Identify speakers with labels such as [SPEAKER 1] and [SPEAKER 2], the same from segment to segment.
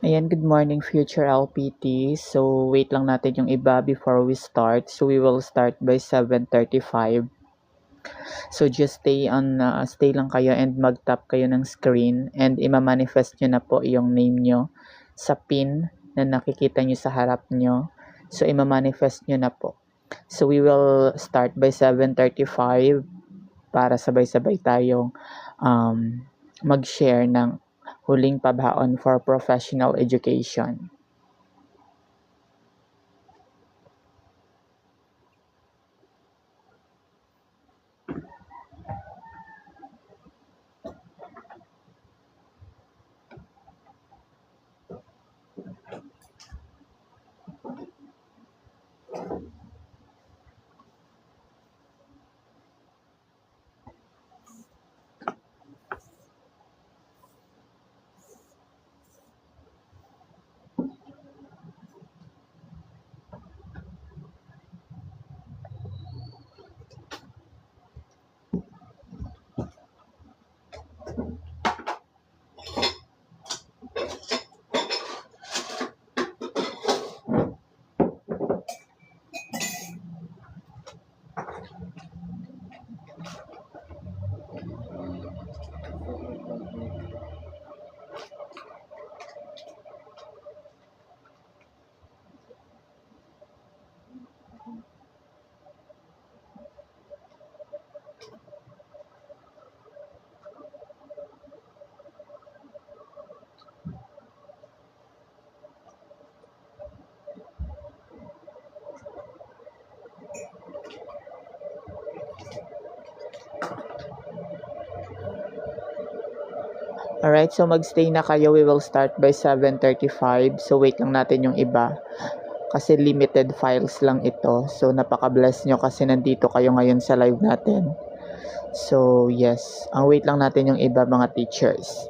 [SPEAKER 1] Ayan, good morning future LPT. So, wait lang natin yung iba before we start. So, we will start by 7:35. So, just stay lang kayo and mag-tap kayo ng screen and ima-manifest nyo na po yung name nyo sa pin na nakikita nyo sa harap nyo. So, ima-manifest nyo na po. So, we will start by 7:35 para sabay-sabay tayong mag-share ng huling pabaon for professional education. Alright, so magstay na kayo. We will start by 7:35. So wait lang natin yung iba. Kasi limited files lang ito. So napaka-bless nyo kasi nandito kayo ngayon sa live natin. So yes, ang wait lang natin yung iba mga teachers.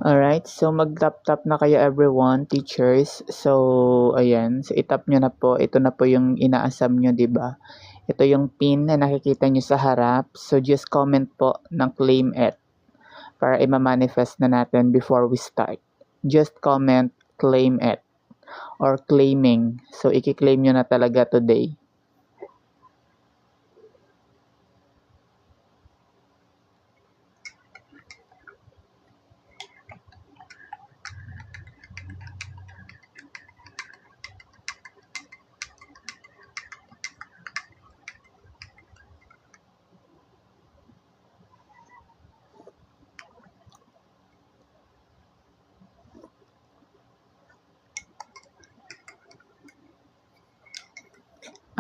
[SPEAKER 1] Alright, so mag-tap-tap na kayo everyone, teachers. So, ayan, so itap nyo na po. Ito na po yung inaasam nyo, di ba? Ito yung pin na nakikita nyo sa harap. So, just comment po ng claim it para ima-manifest na natin before we start. Just comment claim it or claiming. So, i-claim nyo na talaga today.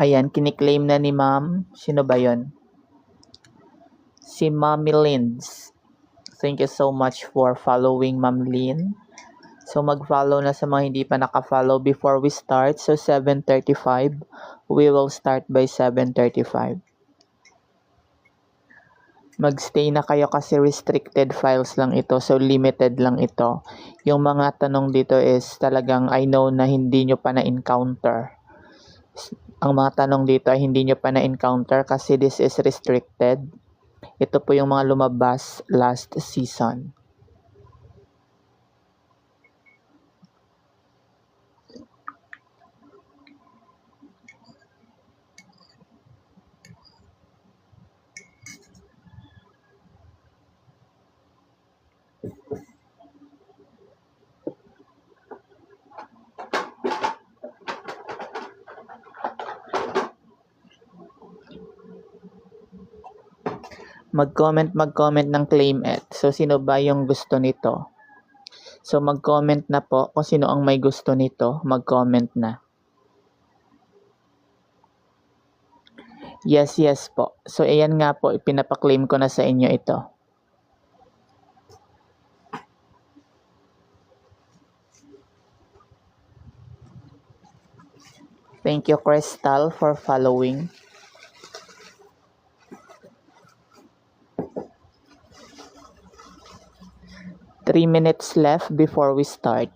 [SPEAKER 1] Ayan, kiniklaim na ni ma'am. Sino ba yon? si Mami Linds. Thank you so much for following, Ma'am Lynn. So mag-follow na sa mga hindi pa naka-follow before we start. So 7:35, we will start by 7:35. Mag-stay na kayo kasi restricted files lang ito. So limited lang ito. Yung mga tanong dito is talagang I know na hindi nyo pa na-encounter. Ang mga tanong dito ay hindi nyo pa na-encounter kasi this is restricted. Ito po yung mga lumabas last season. Mag-comment ng claim it. So, sino ba yung gusto nito? So, mag-comment na po kung sino ang may gusto nito. Mag-comment na. Yes po. So, ayan nga po. Ipinapaklaim ko na sa inyo ito. Thank you, Crystal, for following. Three minutes left before we start.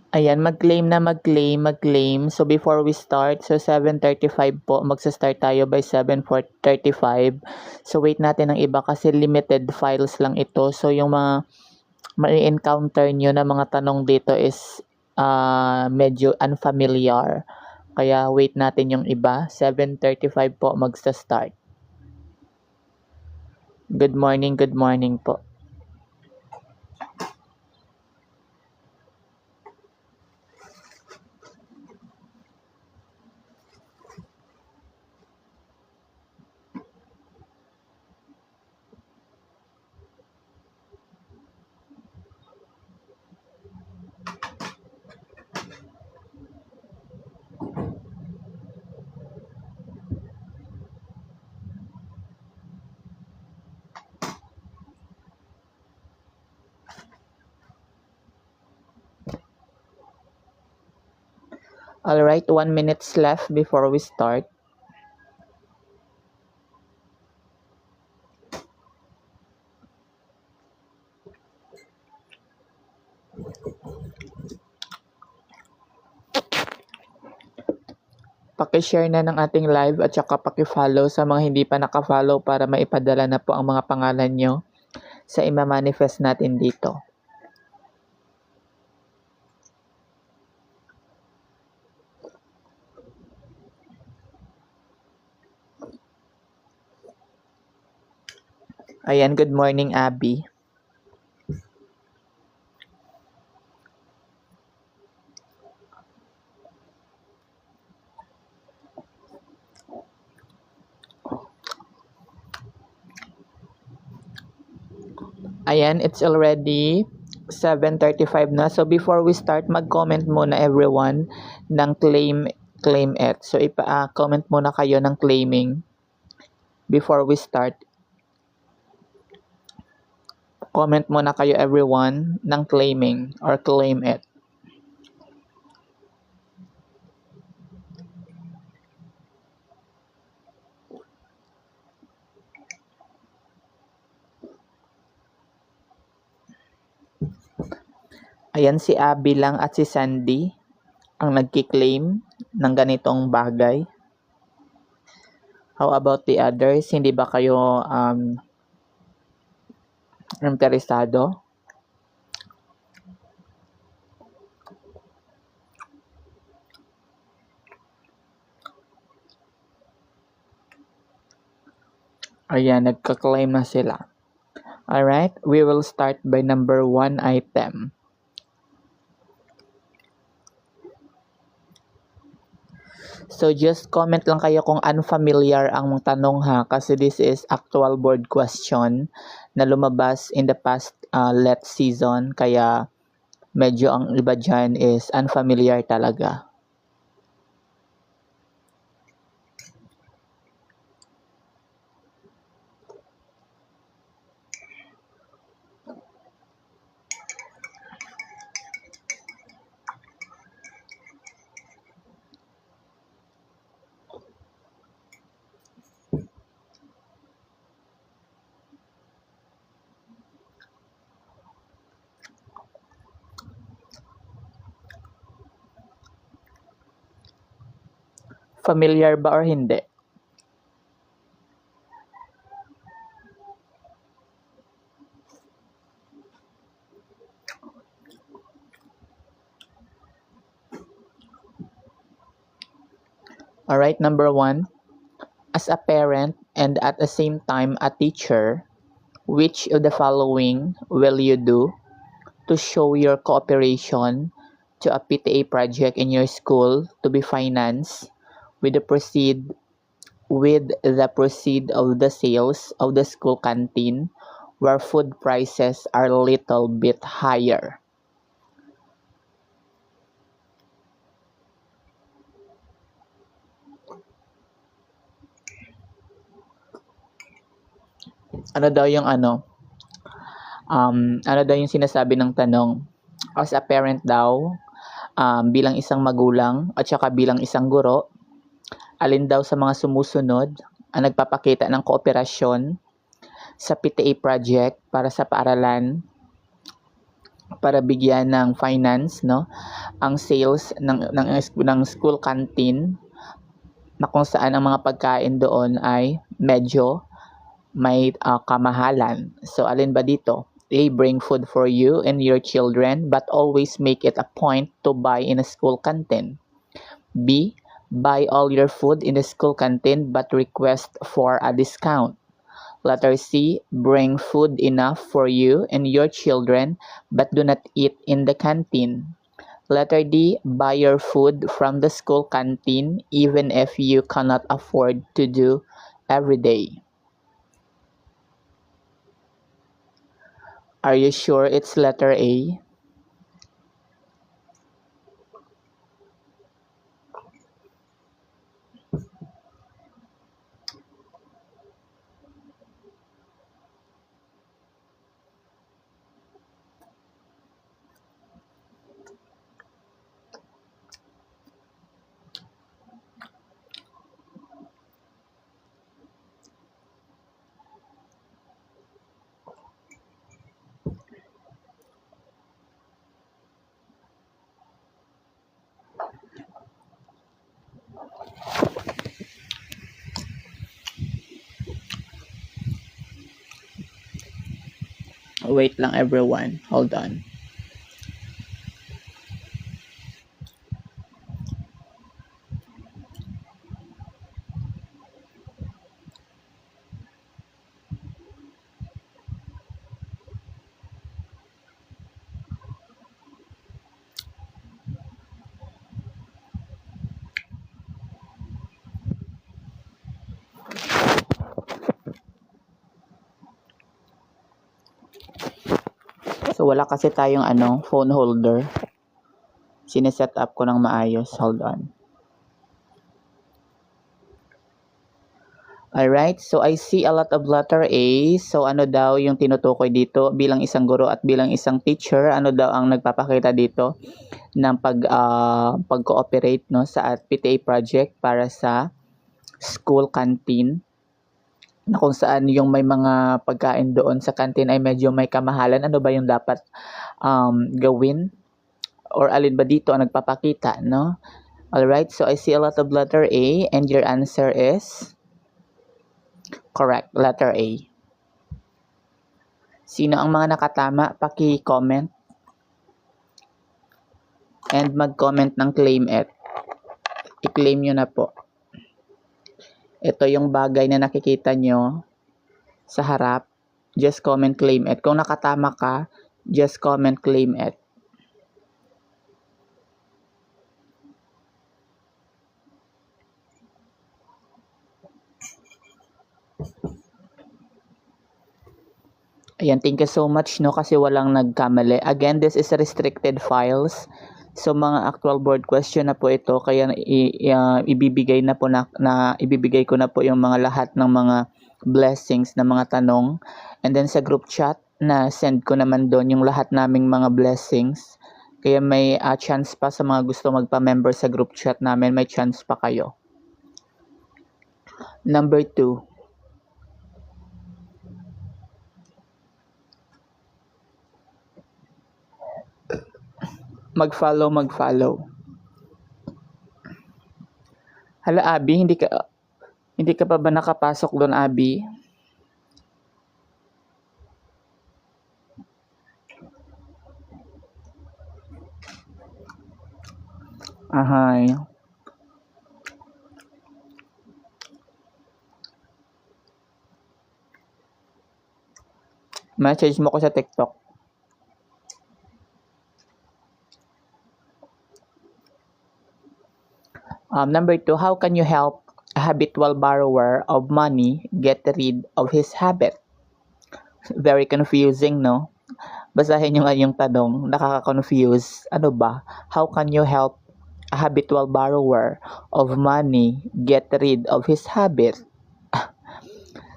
[SPEAKER 1] Ayan, mag-claim. So, before we start, so 7:35 po, magsa-start tayo by 7:35. So, wait natin ng iba kasi limited files lang ito. So, yung mga ma-encounter nyo na mga tanong dito is medyo unfamiliar. Kaya, wait natin yung iba. 7:35 po, magsa-start. Good morning po. Alright, 1 minute left before we start. Paki-share na ng ating live at saka paki-follow sa mga hindi pa naka-follow para maipadala na po ang mga pangalan nyo sa ima-manifest natin dito. Ayan, good morning, Abby. Ayan, it's already 7:35 na. So, before we start, mag-comment muna everyone ng claim it. So, comment muna kayo ng claiming before we start. Comment muna kayo everyone ng claiming or claim it. Ayan, si Abby lang at si Sandy ang nagki-claim ng ganitong bagay. How about the others? Hindi ba kayo interesado? Ayan, nagka-claim na sila. Alright, we will start by number 1 item. So just comment lang kayo kung unfamiliar ang tanong ha, kasi this is actual board question na lumabas in the past let season, kaya medyo ang iba dyan is unfamiliar talaga. Familiar ba or hindi? Alright, number 1. As a parent and at the same time a teacher, which of the following will you do to show your cooperation to a PTA project in your school to be financed with the proceed of the sales of the school canteen where food prices are a little bit higher? Ano daw yung sinasabi ng tanong? As a parent daw, bilang isang magulang at saka bilang isang guro, alin daw sa mga sumusunod ang nagpapakita ng kooperasyon sa PTA project para sa paaralan para bigyan ng finance, no, ang sales ng school canteen na kung saan ang mga pagkain doon ay medyo may kamahalan. So alin ba dito? A, bring food for you and your children but always make it a point to buy in a school canteen. B, buy all your food in the school canteen but request for a discount. Letter C, bring food enough for you and your children but do not eat in the canteen. Letter D, buy your food from the school canteen even if you cannot afford to do every day. Are you sure it's letter A? Wait lang everyone, hold on. So wala kasi tayong phone holder. Sineset up ko ng maayos. Hold on. Alright, so I see a lot of letter A. So ano daw yung tinutukoy dito bilang isang guro at bilang isang teacher? Ano daw ang nagpapakita dito ng pag-cooperate, no, sa PTA project para sa school canteen, na kung saan yung may mga pagkain doon sa canteen ay medyo may kamahalan? Ano ba yung dapat gawin? Or alin ba dito ang nagpapakita, no? Alright, so I see a lot of letter A and your answer is correct, letter A. Sino ang mga nakatama? Paki-comment and mag-comment ng claim it. I-claim nyo na po. Ito yung bagay na nakikita nyo sa harap. Just comment claim it. Kung nakatama ka, just comment claim it. Ayan, thank you so much, no, kasi walang nagkamali. Again, this is restricted files. So, mga actual board question na po ito, kaya ibibigay na po ibibigay ko na po yung mga lahat ng mga blessings na mga tanong. And then sa group chat, na send ko naman doon yung lahat naming mga blessings. Kaya may chance pa sa mga gusto magpa-member sa group chat namin, may chance pa kayo. Number 2. Mag-follow. Hala, Abby, hindi ka pa ba nakapasok doon, Abby? Ahay. Message mo ko sa TikTok. Number 2, how can you help a habitual borrower of money get rid of his habit? Very confusing, no? Basahin nyo nga yung tanong, nakaka-confuse. Ano ba? How can you help a habitual borrower of money get rid of his habit?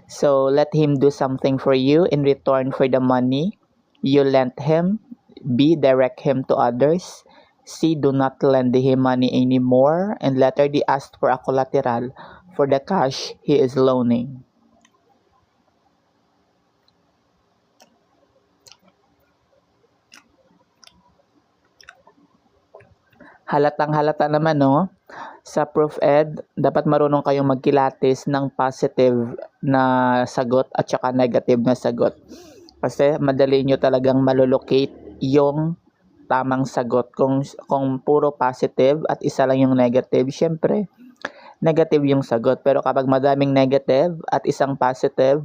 [SPEAKER 1] So, let him do something for you in return for the money you lent him. B, direct him to others. C, do not lend him money anymore. And letter D, ask for a collateral for the cash he is loaning. Halatang-halata naman, no? Sa Prof. Ed, dapat marunong kayong magkilatis ng positive na sagot at saka negative na sagot. Kasi madali nyo talagang malolocate yung tamang sagot. Kung puro positive at isa lang yung negative, syempre, negative yung sagot. Pero kapag madaming negative at isang positive,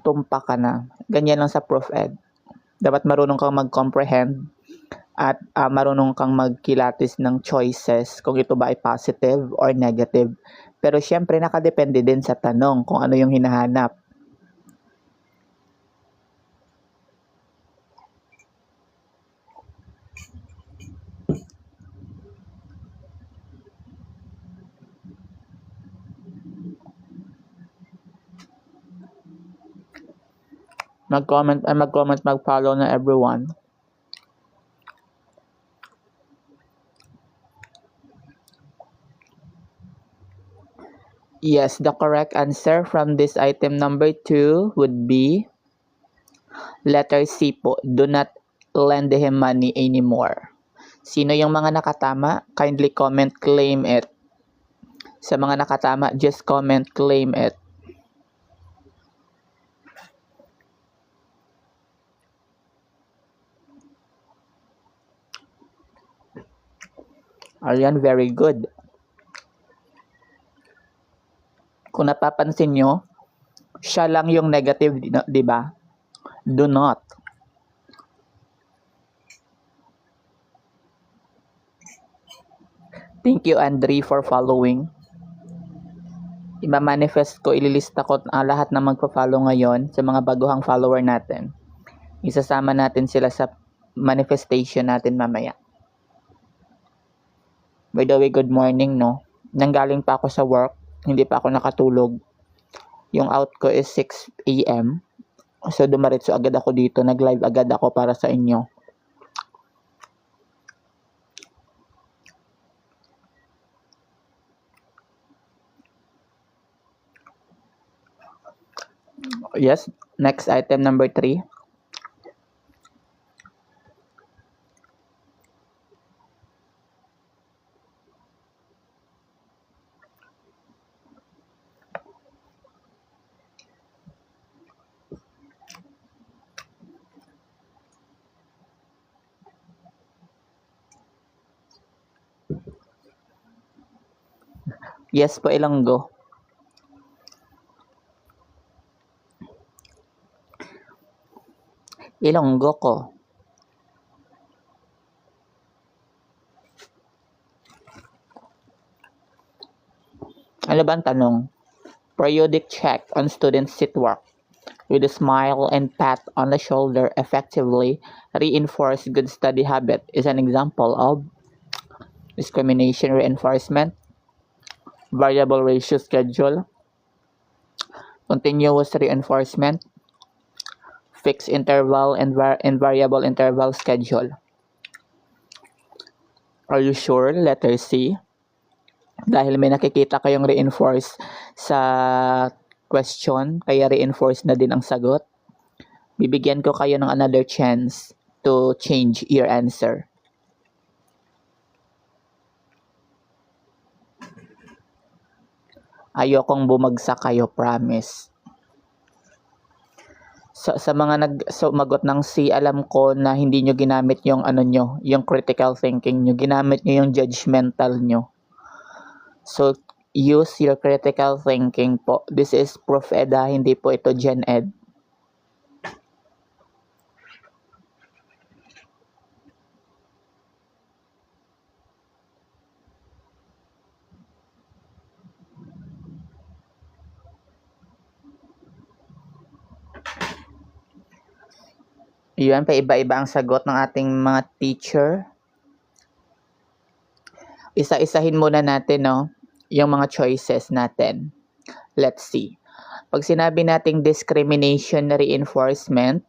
[SPEAKER 1] tumpa ka na. Ganyan lang sa Prof. Ed. Dapat marunong kang mag-comprehend at marunong kang magkilatis ng choices kung ito ba ay positive or negative. Pero syempre, nakadepende din sa tanong kung ano yung hinahanap. Mag-comment, mag-follow na everyone. Yes, the correct answer from this item number 2 would be letter C po. Do not lend him money anymore. Sino yung mga nakatama? Kindly comment, claim it. Sa mga nakatama, just comment, claim it. Ayan, very good. Kung napapansin nyo, siya lang yung negative, di ba? Do not. Thank you, Andre, for following. Iba-manifest ko, ililista ko lahat ng magpa-follow ngayon sa mga baguhang follower natin. Isasama natin sila sa manifestation natin mamaya. By the way, good morning, no? Nanggaling pa ako sa work, hindi pa ako nakatulog. Yung out ko is 6 a.m. So, dumaritso agad ako dito. Nag-live agad ako para sa inyo. Yes, next item number 3. Yes po, Ilonggo. Ilonggo ko. Ano ba ang tanong? Periodic check on student seat work. with a smile and pat on the shoulder effectively reinforce good study habit is an example of discrimination reinforcement, variable ratio schedule, continuous reinforcement, fixed interval and variable interval schedule. Are you sure? Letter C. Dahil may nakikita kayong reinforce sa question, kaya reinforce na din ang sagot. Bibigyan ko kayo ng another chance to change your answer. Ayokong bumagsak kayo, promise. Sa mga sumagot ng C, alam ko na hindi nyo ginamit yung yung critical thinking nyo, ginamit nyo yung judgmental nyo. So, use your critical thinking po. This is Prof. Eda, hindi po ito Gen Ed. Yun, paiba-iba ang sagot ng ating mga teacher. Isa-isahin muna natin, no, yung mga choices natin. Let's see. Pag sinabi nating discrimination reinforcement,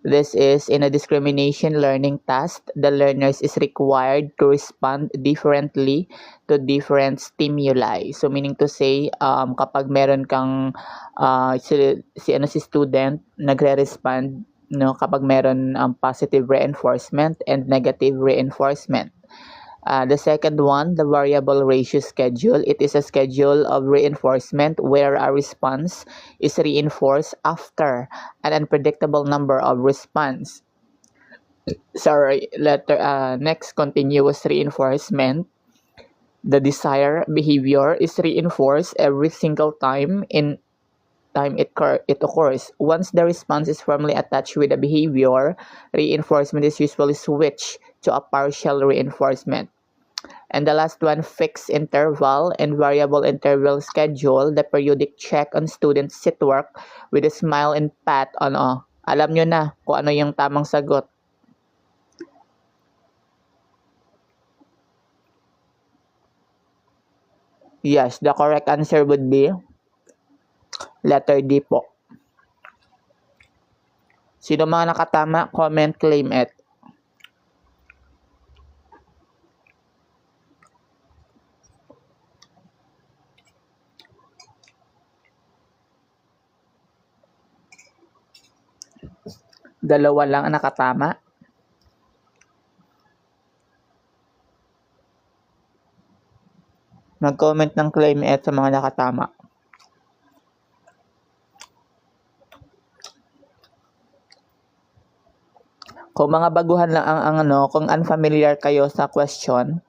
[SPEAKER 1] this is in a discrimination learning task, the learners is required to respond differently to different stimuli. So meaning to say, kapag meron kang si student nagre-respond, no, kapag meron positive reinforcement and negative reinforcement. The second one, the variable ratio schedule. It is a schedule of reinforcement where a response is reinforced after an unpredictable number of response. Next, continuous reinforcement. The desired behavior is reinforced every single time it occurs. Once the response is firmly attached with a behavior, reinforcement is usually switched to a partial reinforcement. And the last one, fixed interval and variable interval schedule, the periodic check on students' sit work with a smile and pat on alam nyo na kung ano yung tamang sagot. Yes, the correct answer would be letter D po. Sino mga nakatama? Comment, claim it. Dalawa lang ang nakatama. Mag-comment ng claim it sa mga nakatama. Kung mga baguhan lang kung unfamiliar kayo sa question,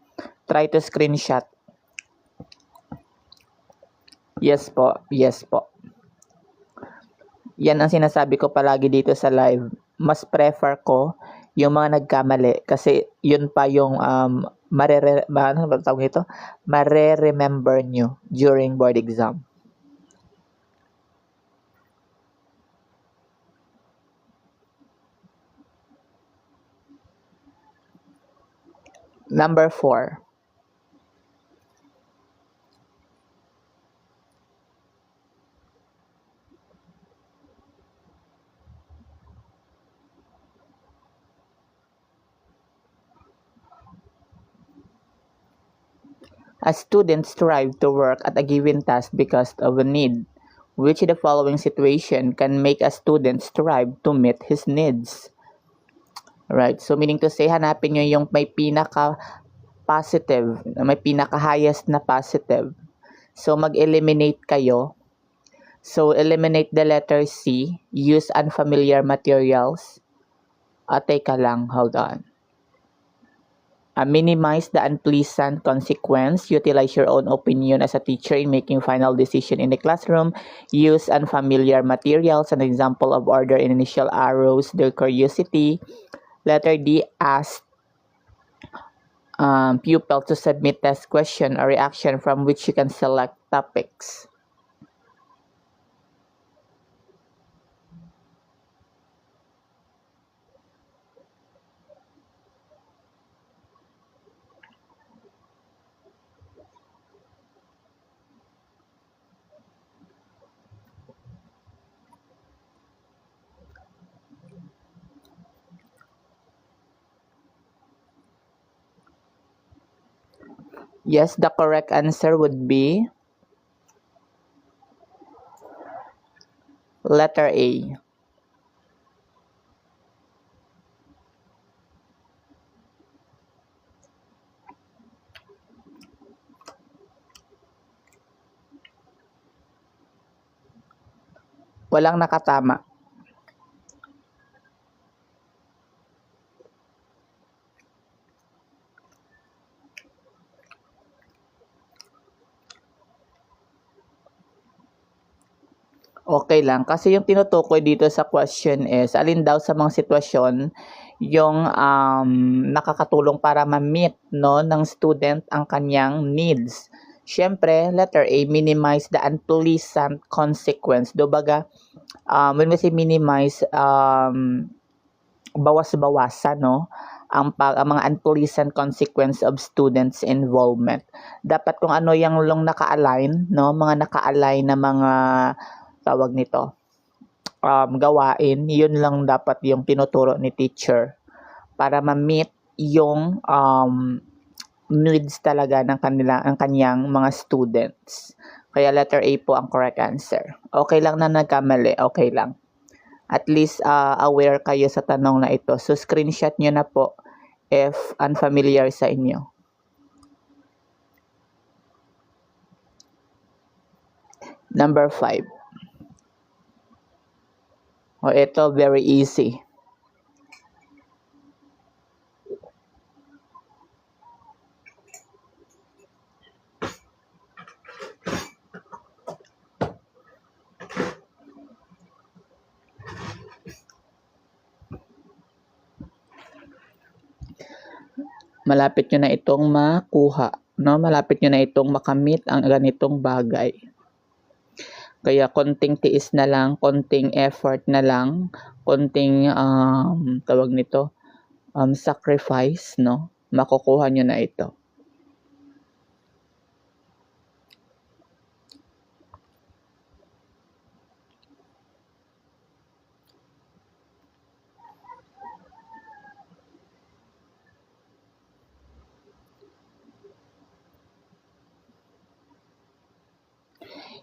[SPEAKER 1] try to screenshot. Yes po, yes po. Yan ang sinasabi ko palagi dito sa live. Mas prefer ko yung mga nagkamali kasi yun pa yung mareremember nyo during board exam. Number 4. As students strive to work at a given task because of a need, which in the following situation can make a student strive to meet his needs. Right? So meaning to say, hanapin nyo yung may pinaka-positive, may pinaka-highest na positive. So mag-eliminate kayo. So eliminate the letter C, use unfamiliar materials. Teka lang, hold on. Minimize the unpleasant consequence. Utilize your own opinion as a teacher in making final decision in the classroom. Use unfamiliar materials. An example of order and initial arrows, their curiosity. Letter D, ask pupil to submit test question or reaction from which you can select topics. Yes, the correct answer would be letter A. Walang nakatama. Okay lang. Kasi yung tinutukoy dito sa question is, alin daw sa mga sitwasyon yung nakakatulong para ma-meet no, ng student ang kanyang needs. Siyempre, letter A, minimize the unpleasant consequence. Baga, when we say minimize, bawas-bawasan no, ang mga unpleasant consequence of students involvement. Dapat kung ano yung naka-align, no, mga naka-align na mga tawag nito, gawain, yun lang dapat yung tinuturo ni teacher para ma-meet yung needs talaga ng kanyang mga students. Kaya letter A po ang correct answer. Okay lang na nagkamali, okay lang. At least aware kayo sa tanong na ito. So screenshot nyo na po if unfamiliar sa inyo. Number 5. Ito very easy. Malapit nyo na itong makuha, no? Malapit nyo na itong makamit ang ganitong bagay. Kaya konting tiis na lang, konting effort na lang, konting tawag nito, sacrifice, no? Makukuha nyo na ito.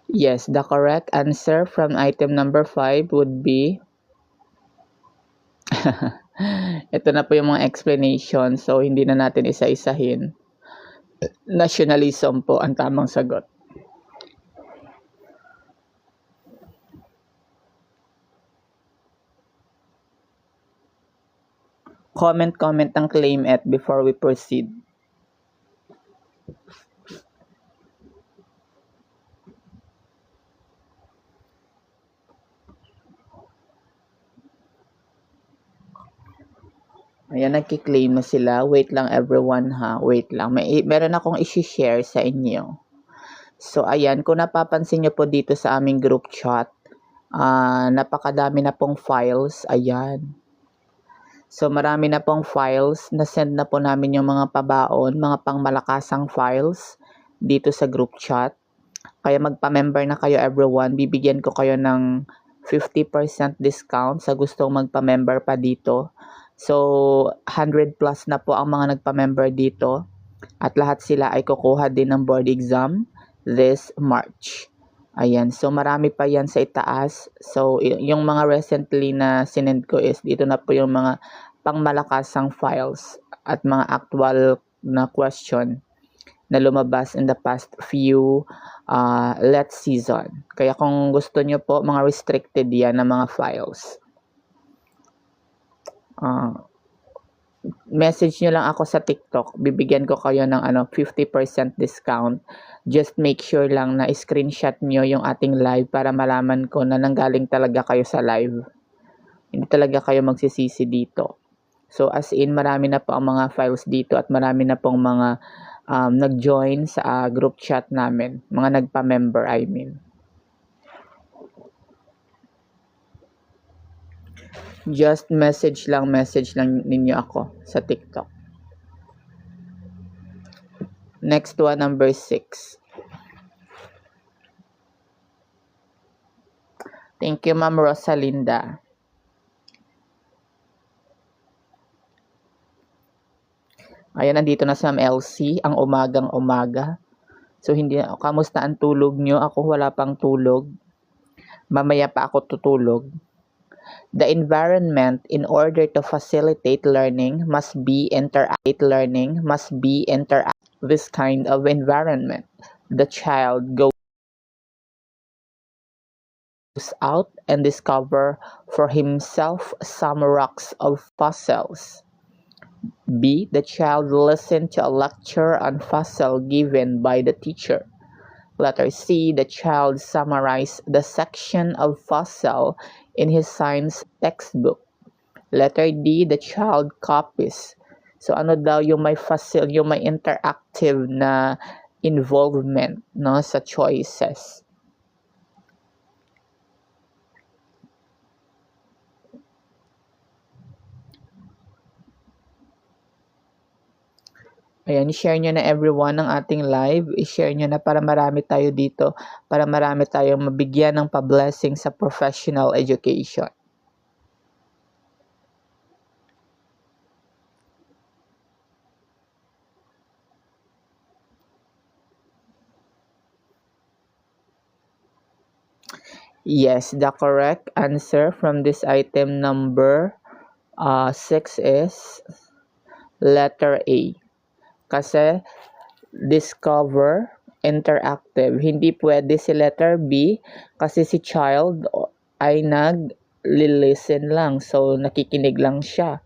[SPEAKER 1] Yes, the correct answer from item number 5 would be ito na po yung mga explanation, so hindi na natin isa-isahin. Nationalism po ang tamang sagot. Comment ang claim at before we proceed. Ayan, nagki-claim na sila. Wait lang everyone ha. Wait lang. Meron akong i-share sa inyo. So, ayan. Kung napapansin nyo po dito sa aming group chat, napakadami na pong files. Ayan. So, marami na pong files. Na-send na po namin yung mga pabaon, mga pangmalakasang files dito sa group chat. Kaya magpa-member na kayo everyone. Bibigyan ko kayo ng 50% discount sa gustong magpa-member pa dito. So, 100 plus na po ang mga nagpa-member dito. At lahat sila ay kukuha din ng board exam this March. Ayan. So, marami pa yan sa itaas. So, yung mga recently na sinend ko is dito na po yung mga pangmalakasang files at mga actual na question na lumabas in the past few let season. Kaya kung gusto nyo po, mga restricted yan na mga files. Message nyo lang ako sa TikTok. Bibigyan ko kayo ng 50% discount. Just make sure lang na screenshot nyo yung ating live para malaman ko na nanggaling talaga kayo sa live. Hindi talaga kayo magsisisi dito. So as in, marami na po ang mga files dito at marami na pong mga nag-join sa group chat namin. Mga nagpa-member, I mean. Just message lang ninyo ako sa TikTok. Next one, number 6. Thank you, Ma'am Ayan, nandito na sa LC, ang umagang-umaga. So, kamusta ang tulog nyo? Ako wala pang tulog. Mamaya pa ako tutulog. The environment in order to facilitate learning must be interactive. This kind of environment. The child goes out and discover for himself some rocks of fossils. B. The child listened to a lecture on fossil given by the teacher. Letter C. The child summarized the section of fossil in his science textbook. Letter D. The child copies. So ano daw yung may fossil, yung may interactive na involvement, no, sa choices. Ayan, i-share nyo na everyone ng ating live. I-share nyo na para marami tayo dito. Para marami tayong mabigyan ng pa-blessing sa professional education. Yes, the correct answer from this item number 6 is letter A. Kasi discover, interactive. Hindi pwede si letter B kasi si child ay nag-listen lang. So, nakikinig lang siya.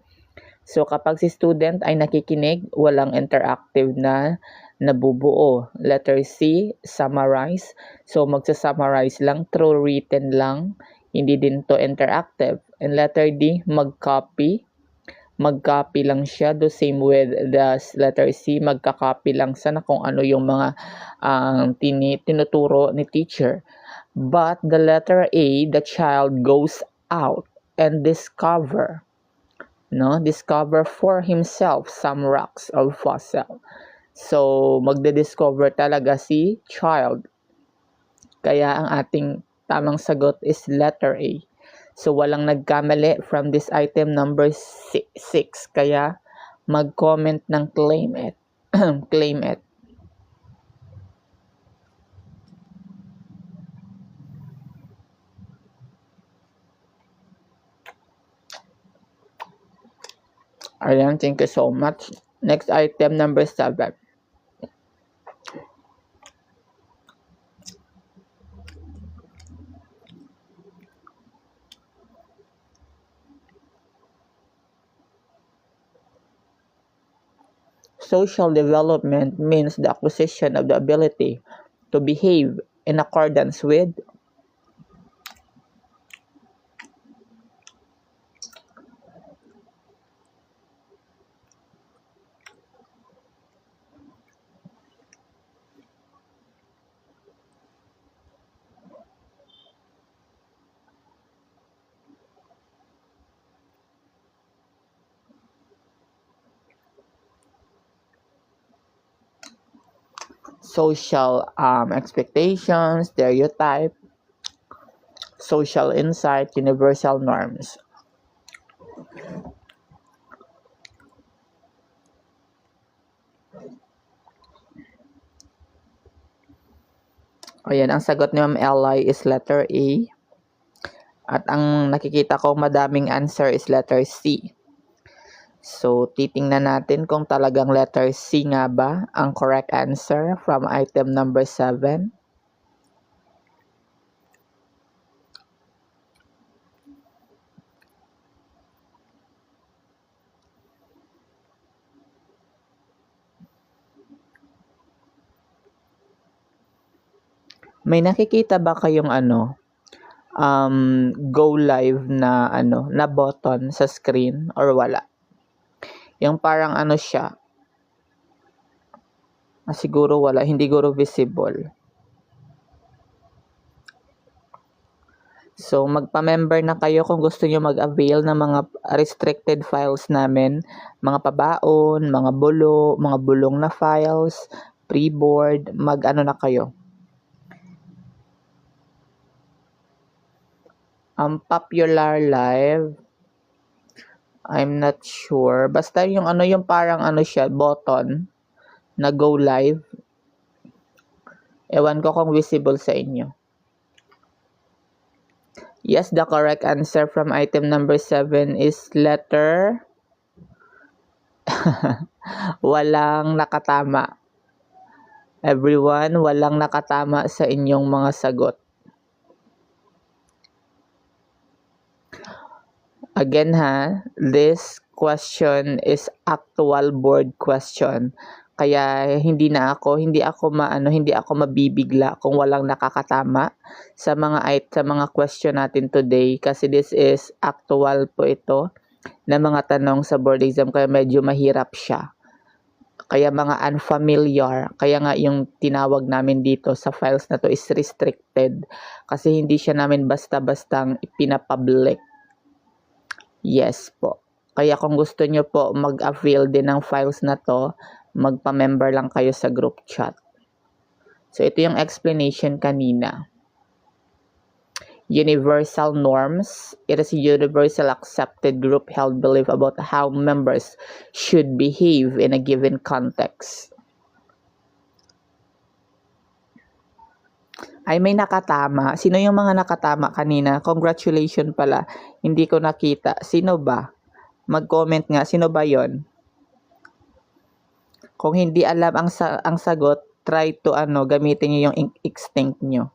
[SPEAKER 1] So, kapag si student ay nakikinig, walang interactive na nabubuo. Letter C, summarize. So, magsa-summarize lang, through written lang. Hindi din to interactive. And letter D, mag-copy. Mag-copy lang siya. The same with the letter C, magka-copy lang sana kung ano yung mga tinuturo ni teacher. But the letter A, the child goes out and discover for himself some rocks of fossil. So, magde-discover talaga si child. Kaya ang ating tamang sagot is letter A. So, walang nagkamali from this item number 6. Kaya, mag-comment ng claim it. Claim it. Ayan, thank you so much. Next item number 7. Social development means the acquisition of the ability to behave in accordance with social expectations, stereotype, social insight, universal norms. Ayan, ang sagot ni Ma'am Eli is letter A. At ang nakikita ko madaming answer is letter C. So, titingnan natin kung talagang letter C nga ba ang correct answer from item number 7. May nakikita ba kayong go live na na button sa screen or wala? Yung parang siya. Siguro wala, hindi siguro visible. So, magpa-member na kayo kung gusto nyo mag-avail ng mga restricted files namin, mga pabaon, mga bulong na files, pre-board, na kayo. Popular live, I'm not sure. Basta yung ano, yung parang ano siya, button na go live. Ewan ko kung visible sa inyo. Yes, the correct answer from item number 7 is letter walang nakatama. Everyone, walang nakatama sa inyong mga sagot. Again ha, this question is actual board question. Kaya hindi ako mabibigla kung walang nakakatama sa mga question natin today kasi this is actual po ito na mga tanong sa board exam kaya medyo mahirap siya. Kaya mga unfamiliar, kaya nga yung tinawag namin dito sa files na to is restricted kasi hindi siya namin basta-bastang ipinapublic. Yes po. Kaya kung gusto nyo po mag-avail din ng files na to, magpa-member lang kayo sa group chat. So ito yung explanation kanina. Universal norms. It is a universal accepted group held belief about how members should behave in a given context. Ay, may nakatama. Sino yung mga nakatama kanina? Congratulations pala. Hindi ko nakita. Sino ba? Mag-comment nga. Sino ba yon? Kung hindi alam ang sagot, try to gamitin niyo yung instinct nyo.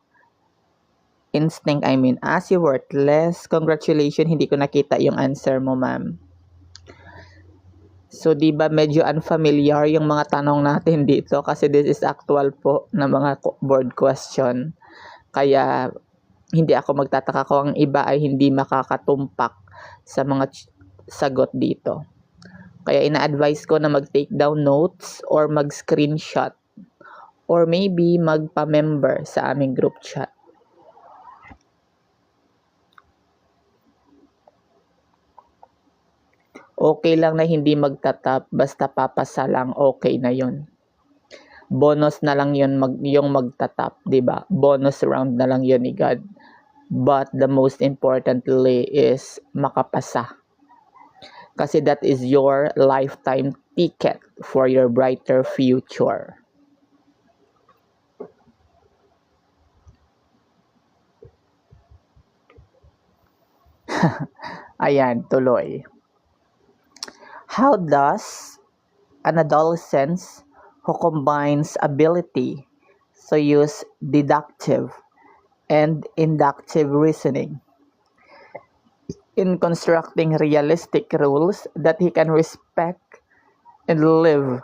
[SPEAKER 1] Instinct, I mean. Si worthless. Congratulations, hindi ko nakita yung answer mo, ma'am. So, di ba medyo unfamiliar yung mga tanong natin dito kasi this is actual po na mga board question. Kaya, hindi ako magtataka kung ang iba ay hindi makakatumpak sa mga sagot dito. Kaya ina-advise ko na mag-take down notes or mag-screenshot or maybe magpa-member sa aming group chat. Okay lang na hindi magtatap, basta papasa lang, okay na yon. Bonus na lang yon yung magtatap, di ba? Bonus round na lang yon ni God. But the most importantly is makapasa. Kasi that is your lifetime ticket for your brighter future. Ayan, tuloy. How does an adolescent who combines ability to use deductive and inductive reasoning in constructing realistic rules that he can respect and live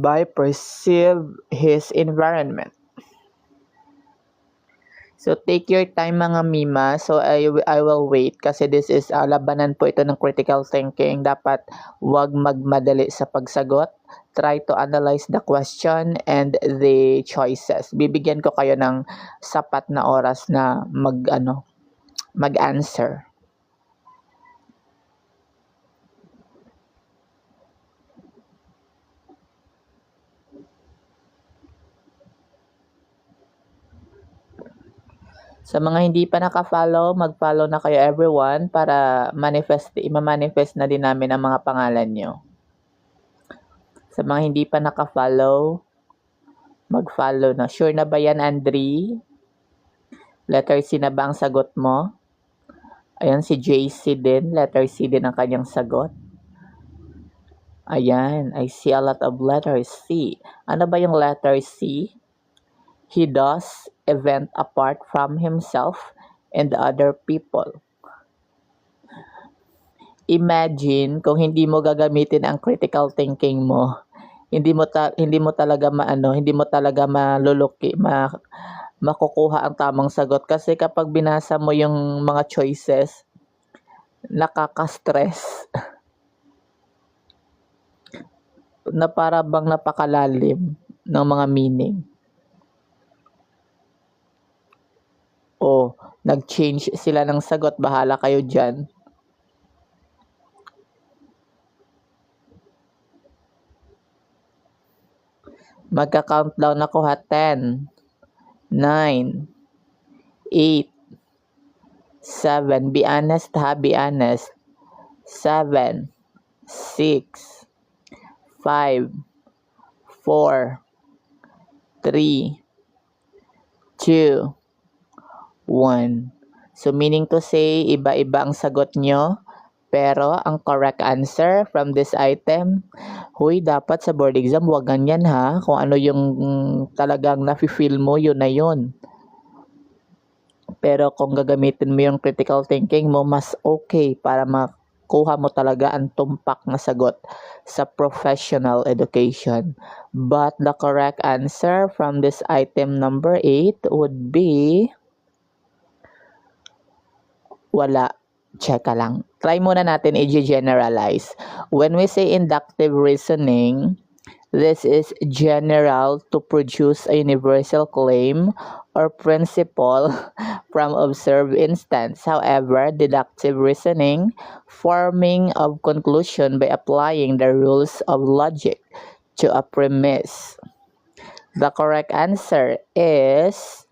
[SPEAKER 1] by perceive his environment? So, take your time mga Mima. So, I will wait kasi this is labanan po ito ng critical thinking. Dapat wag magmadali sa pagsagot. Try to analyze the question and the choices. Bibigyan ko kayo ng sapat na oras na mag-answer. Sa mga hindi pa naka-follow, mag-follow na kayo everyone para ima-manifest na din namin ang mga pangalan nyo. Sa mga hindi pa naka-follow, mag-follow na. Sure na ba yan, Andri? Letter C na ba ang sagot mo? Ayan, si JC din. Letter C din ang kanyang sagot. Ayan, I see a lot of letter C. Ano ba yung letter C? He does event apart from himself and other people. Imagine kung hindi mo gagamitin ang critical thinking mo, hindi mo talaga makukuha ang tamang sagot kasi kapag binasa mo yung mga choices, nakaka-stress. Na para bang napakalalim ng mga meaning. Nag-change sila ng sagot, bahala kayo dyan. Magka-countdown ako ha. 10, 9, 8, 7. Be honest ha, be honest. 7, 6, 5, 4, 3, 2, 1. So, meaning to say, iba-iba ang sagot nyo. Pero, ang correct answer from this item, huy, dapat sa board exam, wag ganyan ha. Kung ano yung talagang nafe-feel mo, yun na yun. Pero kung gagamitin mo yung critical thinking mo, mas okay para makuha mo talaga ang tumpak na sagot sa professional education. But the correct answer from this item number 8 would be wala. Check ka lang. Try muna natin i-generalize. When we say inductive reasoning, this is general to produce a universal claim or principle from observed instance. However, deductive reasoning, forming of conclusion by applying the rules of logic to a premise. The correct answer is,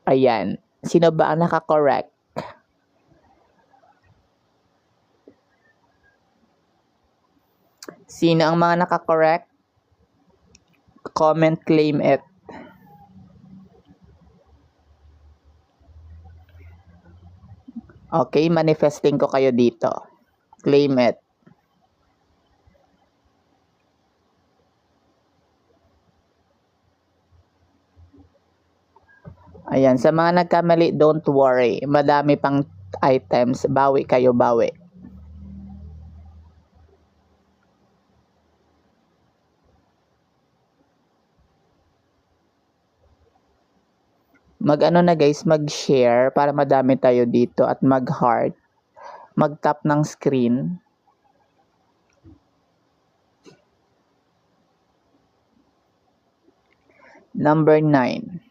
[SPEAKER 1] ayan. Sino ba ang naka-correct? Sino ang mga naka-correct? Comment, claim it. Okay, manifesting ko kayo dito. Claim it. Ayan, sa mga nagkamali, don't worry. Madami pang items. Bawi kayo, bawi. Mag-ano na guys, mag-share para madami tayo dito at mag-heart. Mag-tap ng screen. Number 9.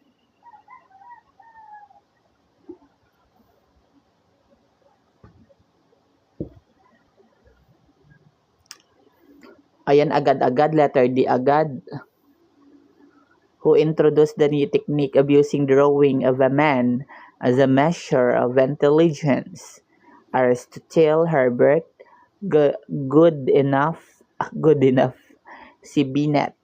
[SPEAKER 1] Ayan, agad-agad. Letter D agad. Who introduced the new technique of using drawing of a man as a measure of intelligence? Aristotle, Herbert, good enough. Si Binet.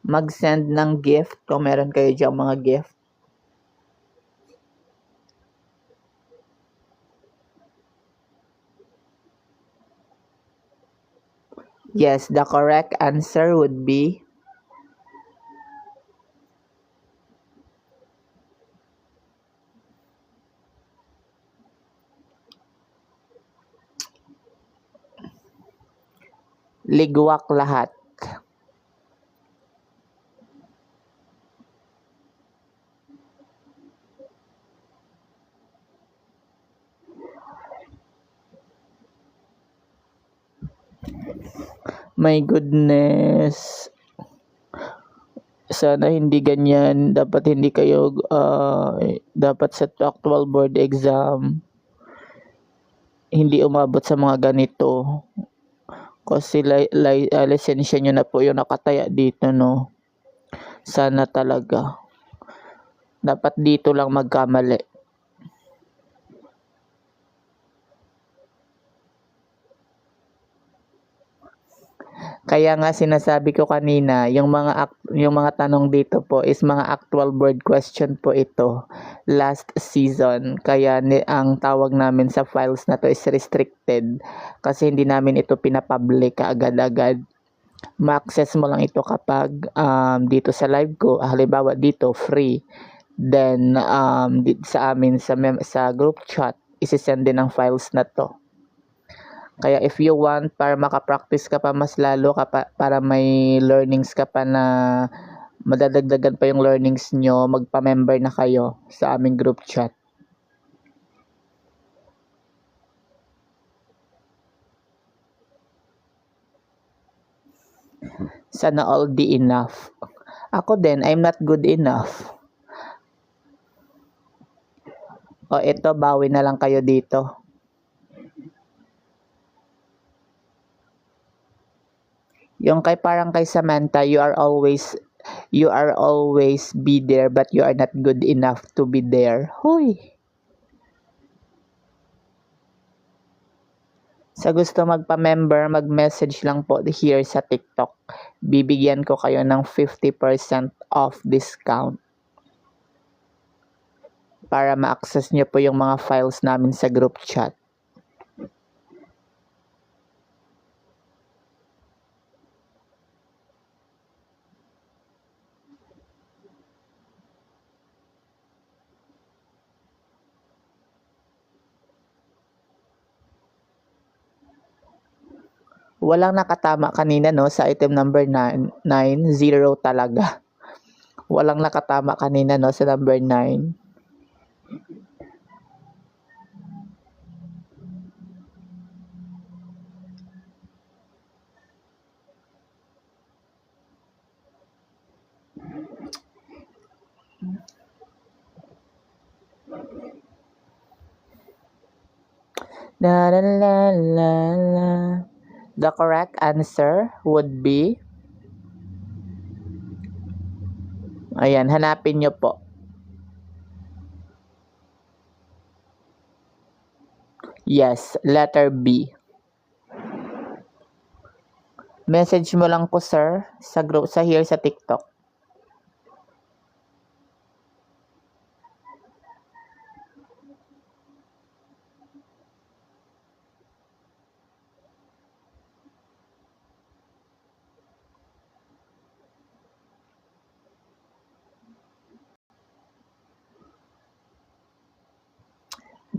[SPEAKER 1] Mag-send ng gift kung meron kayo dyan mga gift. Yes, the correct answer would be ligwak lahat. My goodness. Sana hindi ganyan. Dapat hindi kayo, dapat sa actual board exam, hindi umabot sa mga ganito. Kasi lisensya nyo na po yung nakataya dito, no? Sana talaga. Dapat dito lang magkamali. Kaya nga sinasabi ko kanina, yung mga tanong dito po is mga actual board question po ito last season. Kaya ang tawag namin sa files na to is restricted kasi hindi namin ito pinapublic kaagad-agad. Ma-access mo lang ito kapag dito sa live ko, halimbawa dito free. Then sa amin sa group chat, isi-send din ang files na to. Kaya if you want, para makapractice ka pa mas lalo, para may learnings ka pa na madadagdagan pa yung learnings nyo, magpa-member na kayo sa aming group chat. Sana all di enough. Ako din, I'm not good enough. O ito, bawi na lang kayo dito. Yung parang kay Samantha, you are always be there but you are not good enough to be there. Huy! Sa gusto magpa-member, mag-message lang po here sa TikTok. Bibigyan ko kayo ng 50% off discount para ma-access nyo po yung mga files namin sa group chat. Walang nakatama kanina, no, sa item number 9, 0 talaga. Walang nakatama kanina, no, sa number 9. La la la la la. The correct answer would be, ayan, hanapin nyo po. Yes, letter B. Message mo lang po, sir, sa group, sa here sa TikTok.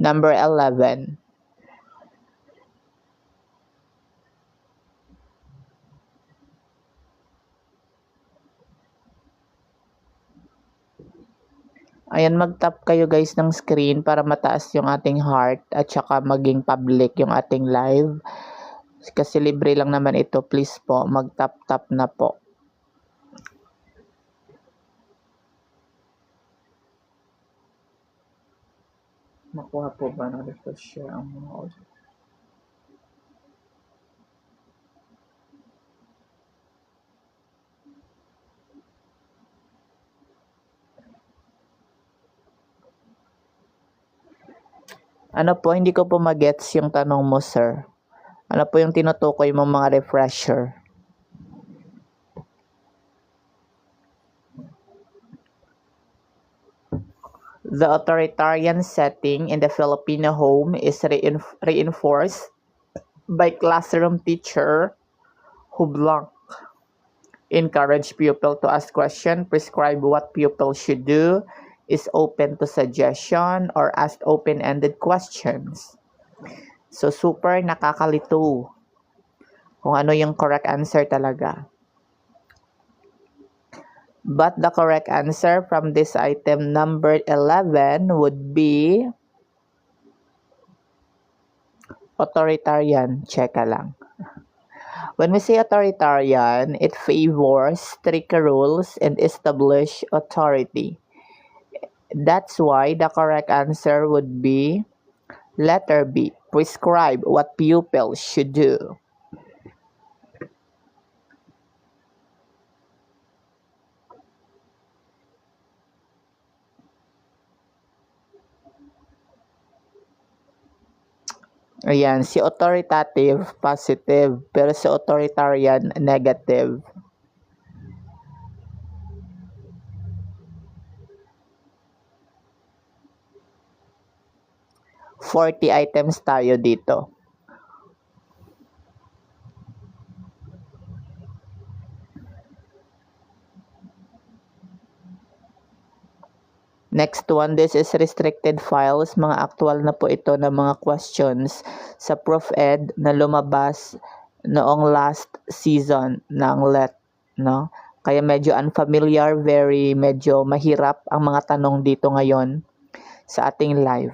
[SPEAKER 1] Number 11. Ayan, mag-tap kayo guys ng screen para mataas yung ating heart at saka maging public yung ating live. Kasi libre lang naman ito, please po, mag-tap-tap na po. Makuha po ba na share ang mga audio? Ano po, hindi ko po magets yung tanong mo, sir. Ano po yung tinutukoy mo mga refresher? The authoritarian setting in the Filipino home is reinforced by classroom teacher who blank. Encourage pupil to ask questions, prescribe what pupil should do, is open to suggestion, or ask open-ended questions. So, super nakakalito kung ano yung correct answer talaga. But the correct answer from this item number 11 would be authoritarian. Cheka lang. When we say authoritarian, it favors strict rules and established authority. That's why the correct answer would be letter B, prescribe what pupils should do. Ayan, si authoritative, positive, pero si authoritarian, negative. $40 items tayo dito. Next one, this is restricted files. Mga actual na po ito na mga questions sa Prof.Ed na lumabas noong last season ng LET, no? Kaya medyo unfamiliar, medyo mahirap ang mga tanong dito ngayon sa ating live.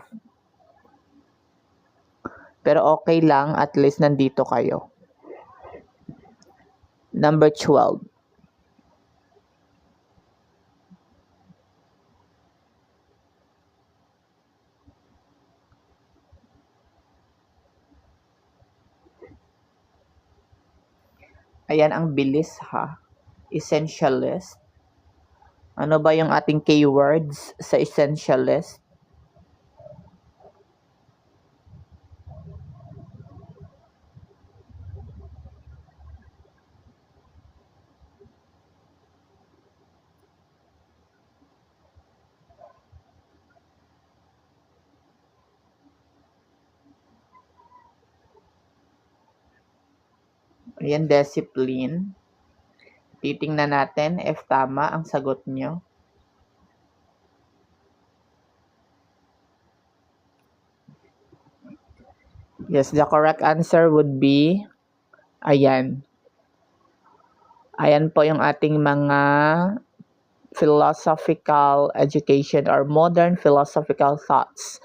[SPEAKER 1] Pero okay lang, at least nandito kayo. Number 12. Ayan, ang bilis ha. Essentialist. Ano ba yung ating keywords sa essentialist? Ayan, discipline. Titingnan natin if tama ang sagot nyo. Yes, the correct answer would be, ayan. Ayan po yung ating mga philosophical education or modern philosophical thoughts.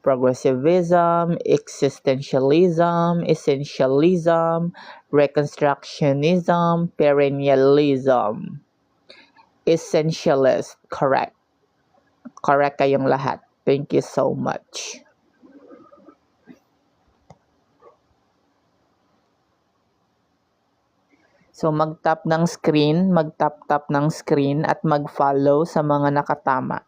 [SPEAKER 1] Progressivism, existentialism, essentialism, reconstructionism, perennialism. Essentialist, correct. Correct kayong lahat. Thank you so much. So mag-tap ng screen, mag-tap-tap ng screen at mag-follow sa mga nakatama.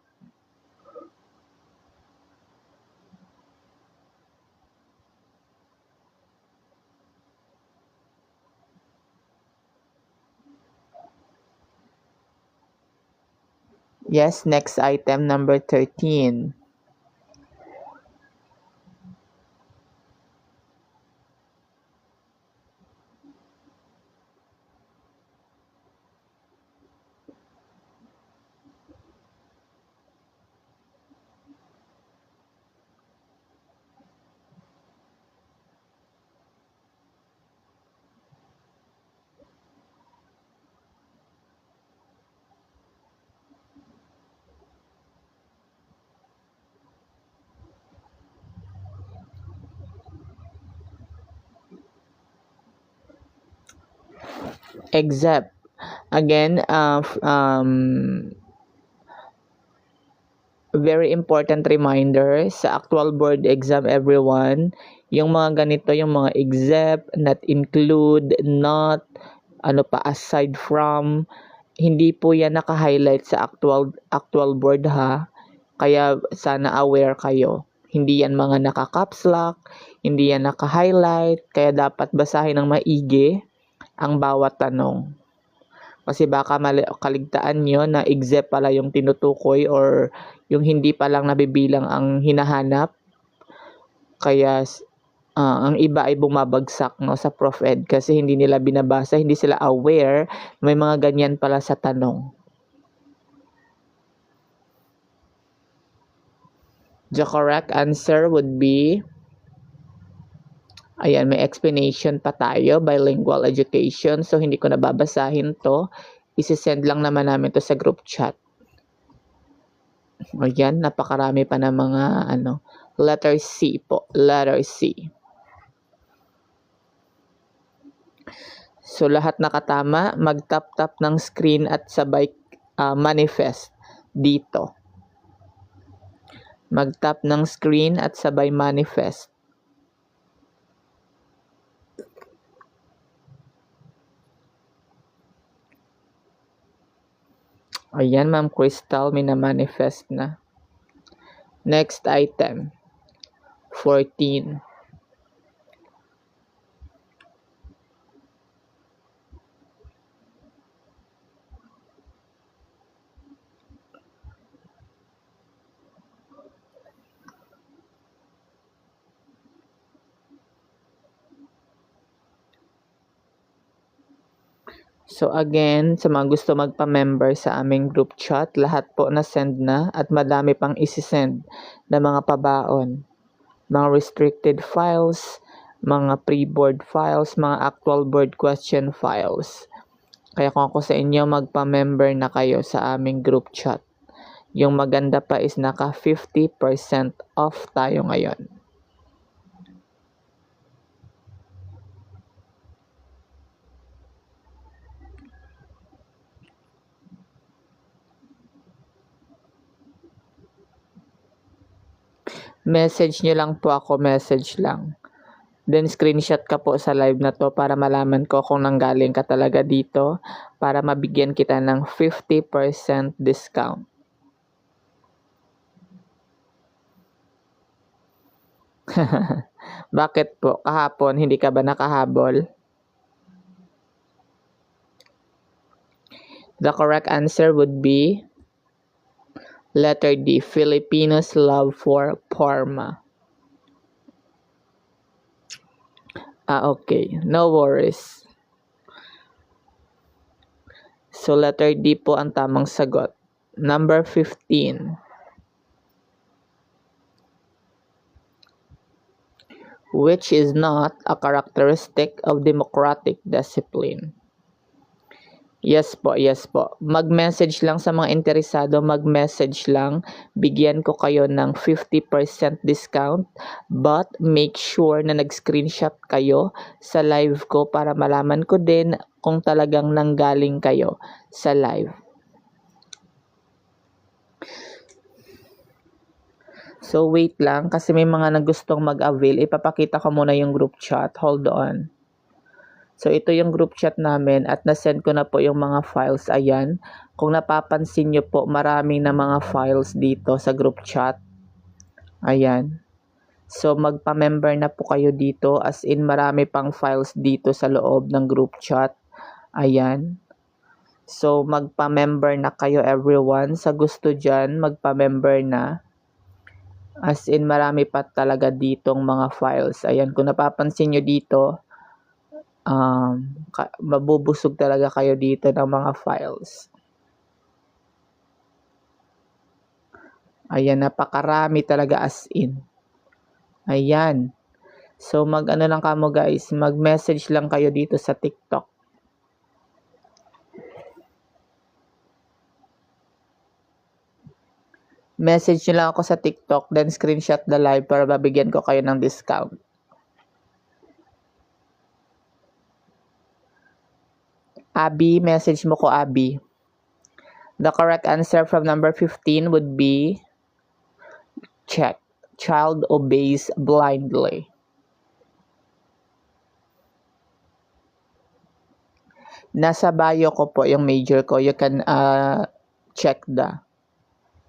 [SPEAKER 1] Yes, next item, number 13. Except, again, very important reminder sa actual board exam, everyone, yung mga ganito, yung mga except, not include, not, ano pa, aside from, hindi po yan naka-highlight sa actual board ha. Kaya sana aware kayo. Hindi yan mga naka-caps lock, hindi yan naka-highlight, kaya dapat basahin ng maigi ang bawat tanong. Kasi baka kaligtaan nyo na except pala yung tinutukoy or yung hindi pa lang nabibilang ang hinahanap. Kaya ang iba ay bumabagsak no, sa Prof Ed kasi hindi nila binabasa, hindi sila aware may mga ganyan pala sa tanong. The correct answer would be, ayan, may explanation pa tayo, bilingual education. So, hindi ko na babasahin to. Isisend lang naman namin to sa group chat. Ayan, napakarami pa ng mga, letter C po. Letter C. So, lahat nakatama, mag-tap-tap ng screen at sabay manifest dito. Mag-tap ng screen at sabay manifest. Ayan, Ma'am Crystal, may na-manifest na. Next item, 14. So again, sa mga gusto magpa-member sa aming group chat, lahat po na-send na at madami pang isi-send na mga pabaon. Mga restricted files, mga pre-board files, mga actual board question files. Kaya kung ako sa inyo, magpa-member na kayo sa aming group chat. Yung maganda pa is naka 50% off tayo ngayon. Message nyo lang po ako, message lang. Then screenshot ka po sa live na to para malaman ko kung nanggaling ka talaga dito para mabigyan kita ng 50% discount. Bakit po? Kahapon, hindi ka ba nakahabol? The correct answer would be letter D, Filipinos love for Parma. Okay. No worries. So, letter D po ang tamang sagot. Number 15. Which is not a characteristic of democratic discipline. Yes po, yes po. Mag-message lang sa mga interesado, mag-message lang. Bigyan ko kayo ng 50% discount. But make sure na nag-screenshot kayo sa live ko para malaman ko din kung talagang nanggaling kayo sa live. So wait lang kasi may mga nagustong mag-avail. Ipapakita ko muna yung group chat. Hold on. So, ito yung group chat namin at nasend ko na po yung mga files. Ayan. Kung napapansin nyo po, maraming na mga files dito sa group chat. Ayan. So, magpa-member na po kayo dito. As in, marami pang files dito sa loob ng group chat. Ayan. So, magpa-member na kayo everyone. Sa gusto dyan, magpa-member na. As in, marami pa talaga ditong mga files. Ayan. Kung napapansin nyo dito, mabubusog talaga kayo dito ng mga files. Ayan, napakarami talaga as in. Ayan. So, mag-ano lang kamo guys, mag-message lang kayo dito sa TikTok. Message nyo lang ako sa TikTok, then screenshot the live para babigyan ko kayo ng discount. Abby, message mo ko, Abby. The correct answer from number 15 would be check. Child obeys blindly. Nasa bio ko po yung major ko. You can check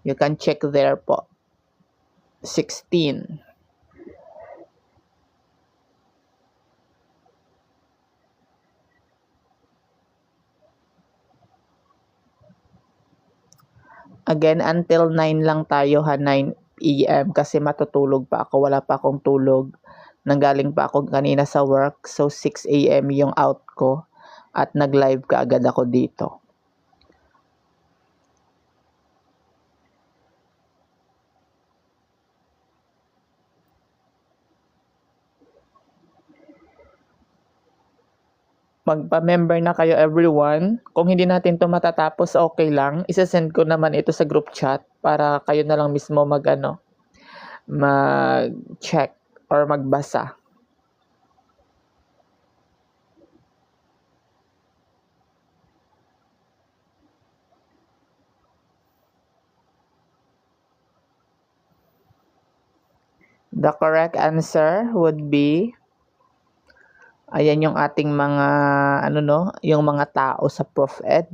[SPEAKER 1] you can check there po. 16. Again, until 9 lang tayo ha, 9 AM kasi matutulog pa ako. Wala pa akong tulog. Nanggaling pa ako kanina sa work. So, 6 AM yung out ko. At nag-live ka agad ako dito. Magpa-member na kayo everyone. Kung hindi natin to matatapos, okay lang. Isasend ko naman ito sa group chat para kayo na lang mismo mag-check or magbasa. The correct answer would be, ayan yung ating mga, yung mga tao sa Prof. Ed.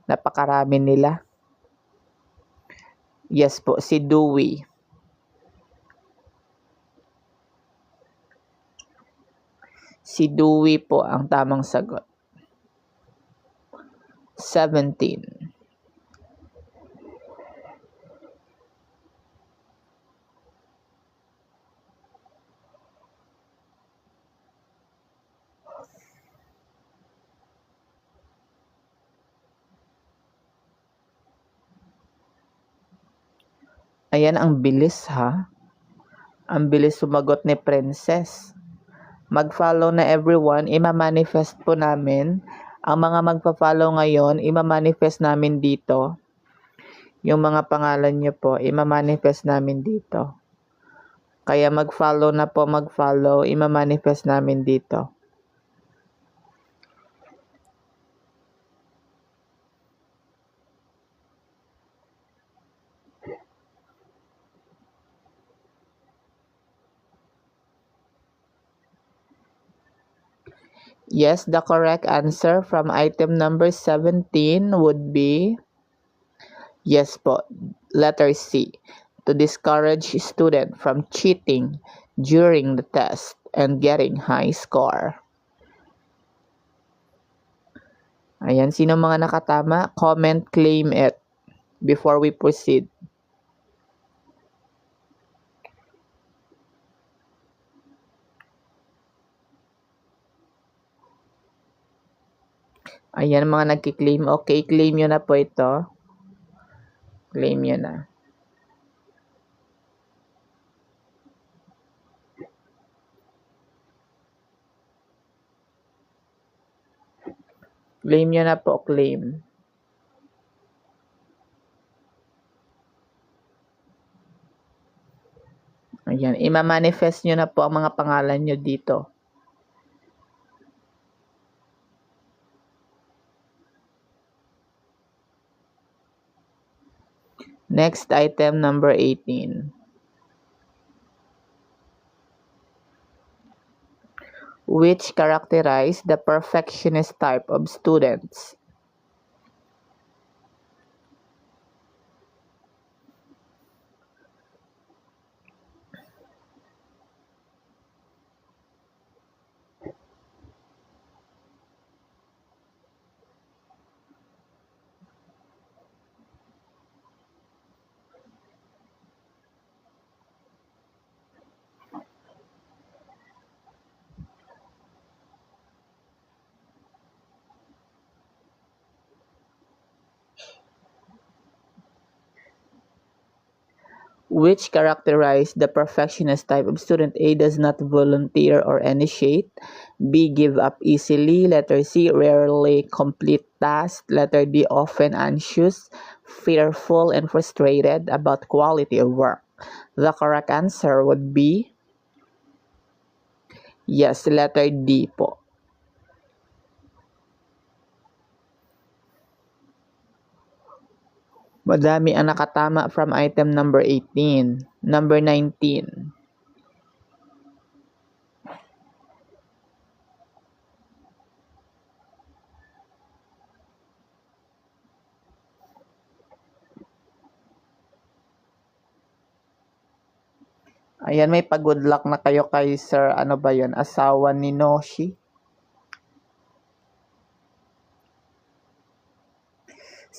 [SPEAKER 1] Napakarami nila. Yes po, si Dewey. Si Dewey po ang tamang sagot. 17. Ayan, ang bilis ha. Ang bilis sumagot ni Princess. Mag-follow na everyone. Ima-manifest po namin. Ang mga magpa-follow ngayon, ima-manifest namin dito. Yung mga pangalan nyo po, ima-manifest namin dito. Kaya mag-follow na po, mag-follow. Ima-manifest namin dito. Yes, the correct answer from item number 17 would be, yes po, letter C, to discourage student from cheating during the test and getting high score. Ayan, sino mga nakatama? Comment, claim it before we proceed. Ayan, mga nagki-claim. Okay, claim nyo na po ito. Claim nyo na. Claim nyo na po, claim. Ayan, ima-manifest nyo na po ang mga pangalan nyo dito. Next item, number 18. Which characterize the perfectionist type of students? Which characterize the perfectionist type of student? A, does not volunteer or initiate. B, give up easily. Letter C, rarely complete tasks. Letter D, often anxious, fearful, and frustrated about quality of work. The correct answer would be, yes, letter D po. Madami ang nakatama from item number 18. Number 19. Ayan, may pag-good luck na kayo kay Sir, ano ba yun? Asawa ni Noshi.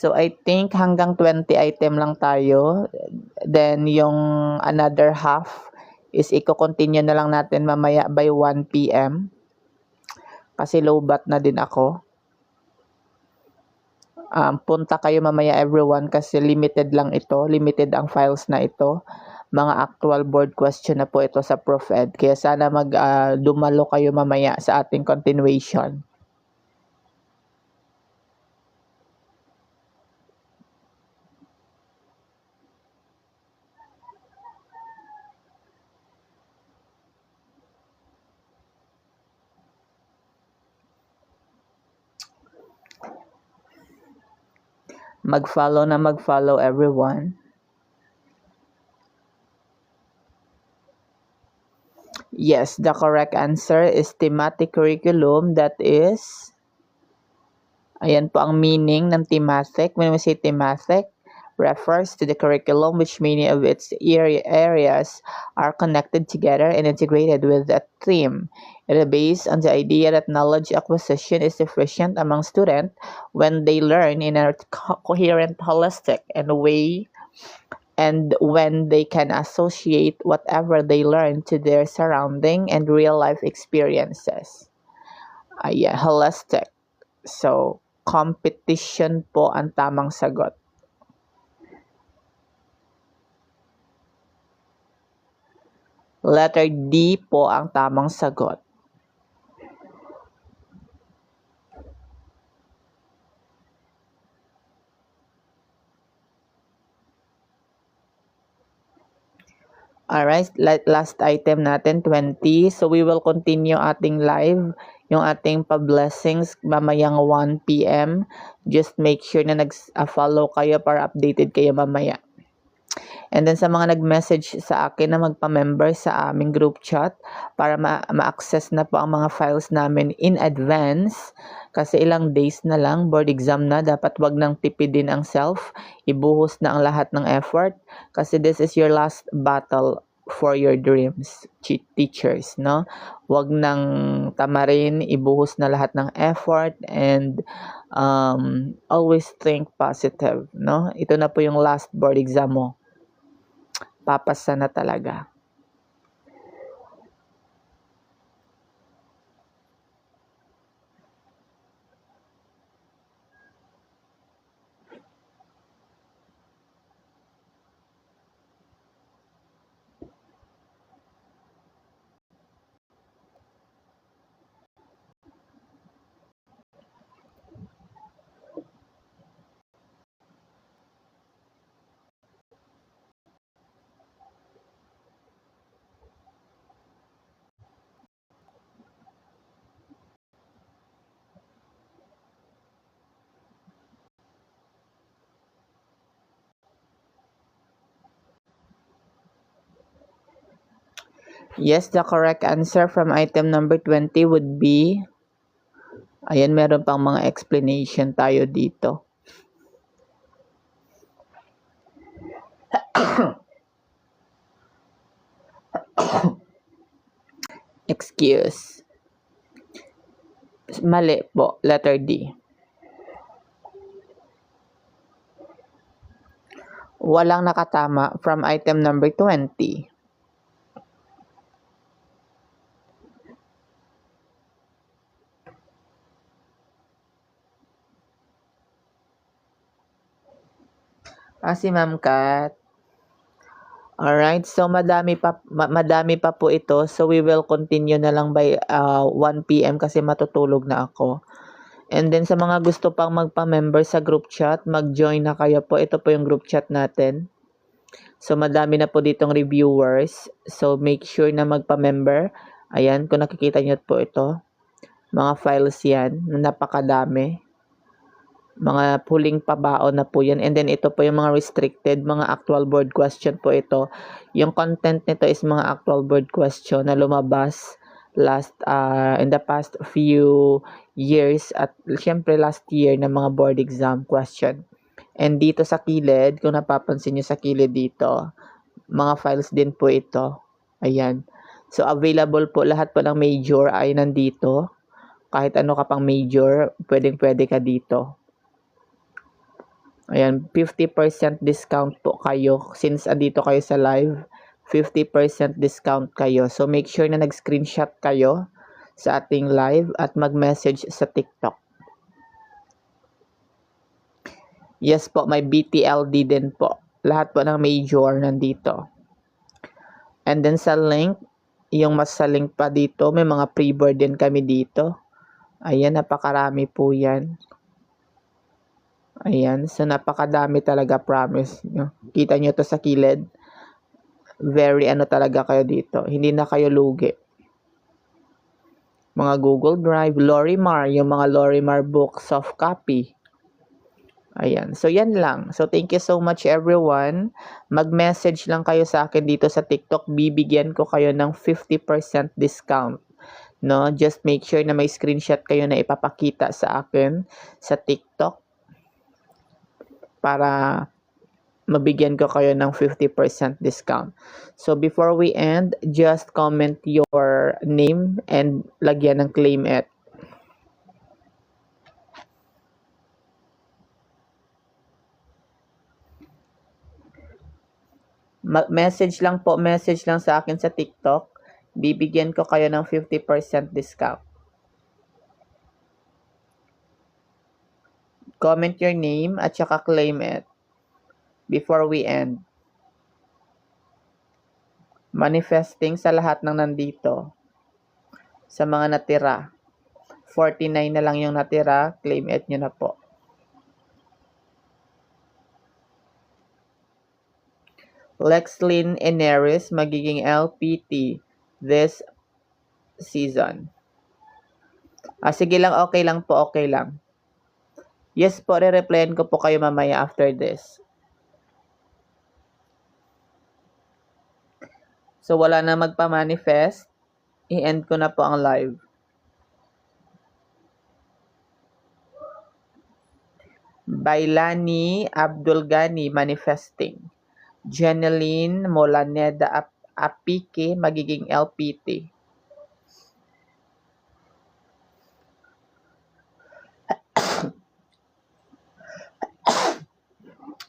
[SPEAKER 1] So, I think hanggang 20 item lang tayo. Then, yung another half is i-continue na lang natin mamaya by 1 p.m. Kasi low bat na din ako. Punta kayo mamaya everyone kasi limited lang ito. Limited ang files na ito. Mga actual board question na po ito sa Prof Ed. Kaya sana dumalo kayo mamaya sa ating continuation. Mag-follow na mag-follow everyone. Yes, the correct answer is thematic curriculum. That is, ayan po ang meaning ng thematic. When we say thematic, refers to the curriculum which many of its areas are connected together and integrated with a theme. It is based on the idea that knowledge acquisition is efficient among students when they learn in a coherent, holistic way, and when they can associate whatever they learn to their surrounding and real-life experiences. Ayan, holistic. So, competition po ang tamang sagot. Letter D po ang tamang sagot. Alright, last item natin, 20. So, we will continue ating live, yung ating pa-blessings mamayang 1 p.m. Just make sure na nag-follow kayo para updated kayo mamaya. And then sa mga nag-message sa akin na magpa-member sa aming group chat para ma-access na po ang mga files namin in advance, kasi ilang days na lang, board exam na, dapat wag nang tipidin ang self, ibuhos na ang lahat ng effort, kasi this is your last battle for your dreams, teachers, no? Wag nang tamarin, ibuhos na lahat ng effort, and always think positive, no? Ito na po yung last board exam mo. Papasa na talaga. Yes, the correct answer from item number 20 would be, ayan, meron pang mga explanation tayo dito. Excuse. Mali po, letter D. Walang nakatama from item number 20. Si Ma'am Kat. Alright, so madami pa po ito. So we will continue na lang by 1 PM kasi matutulog na ako. And then sa mga gusto pang magpa-member sa group chat, mag-join na kayo po. Ito po yung group chat natin. So madami na po ditong reviewers. So make sure na magpa-member. Ayan, kung nakikita niyo po ito. Mga files yan, napakadami. Mga huling pabaon na po yan. And then ito po yung mga restricted, mga actual board question po ito. Yung content nito is mga actual board question na lumabas in the past few years at syempre last year na mga board exam question. And dito sa kilid, kung napapansin nyo sa kilid dito, mga files din po ito. Ayan. So available po, lahat po ng major ay nandito. Kahit ano ka pang major, pwedeng-pwede ka dito. Ayan, 50% discount po kayo since andito kayo sa live. 50% discount kayo. So make sure na nag-screenshot kayo sa ating live at mag-message sa TikTok. Yes po, may BTLD din po. Lahat po ng major nandito. And then sa link, yung mas sa link pa dito, may mga pre-board din kami dito. Ayan, napakarami po yan. Ayan, so napakadami talaga, promise nyo. Kita nyo to sa kilid. Very ano talaga kayo dito. Hindi na kayo lugi. Mga Google Drive, Lorimar, yung mga Lorimar book, soft copy. Ayan, so yan lang. So thank you so much everyone. Mag-message lang kayo sa akin dito sa TikTok. Bibigyan ko kayo ng 50% discount. No, just make sure na may screenshot kayo na ipapakita sa akin sa TikTok para mabigyan ko kayo ng 50% discount. So before we end, just comment your name and lagyan ng claim it. Message lang sa akin sa TikTok. Bibigyan ko kayo ng 50% discount. Comment your name at saka claim it before we end. Manifesting sa lahat ng nandito. Sa mga natira. 49 na lang yung natira. Claim it nyo na po. Lexlyn Eneris magiging LPT this season. Sige lang, okay lang po, okay lang. Yes po, re-replyan ko po kayo mamaya after this. So, wala na magpa-manifest. I-end ko na po ang live. Bailani Abdul Ghani manifesting. Jeneline Molaneda Apike magiging LPT.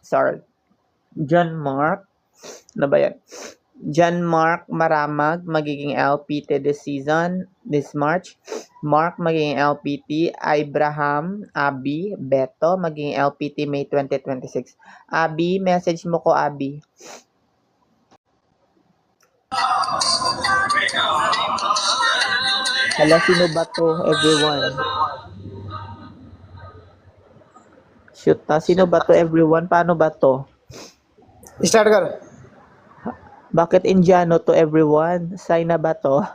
[SPEAKER 1] Sorry. John Mark. Ano ba yan? John Mark Maramag magiging LPT this season, this March. Mark magiging LPT. Abraham Abi Beto magiging LPT May 2026. Abi, message mo ko, Abi. Hala, sino ba to, everyone? Shoot, sino ba to, everyone? Paano ba to?
[SPEAKER 2] Start कर
[SPEAKER 1] Bakit Indiano to, everyone? Sign na ba to?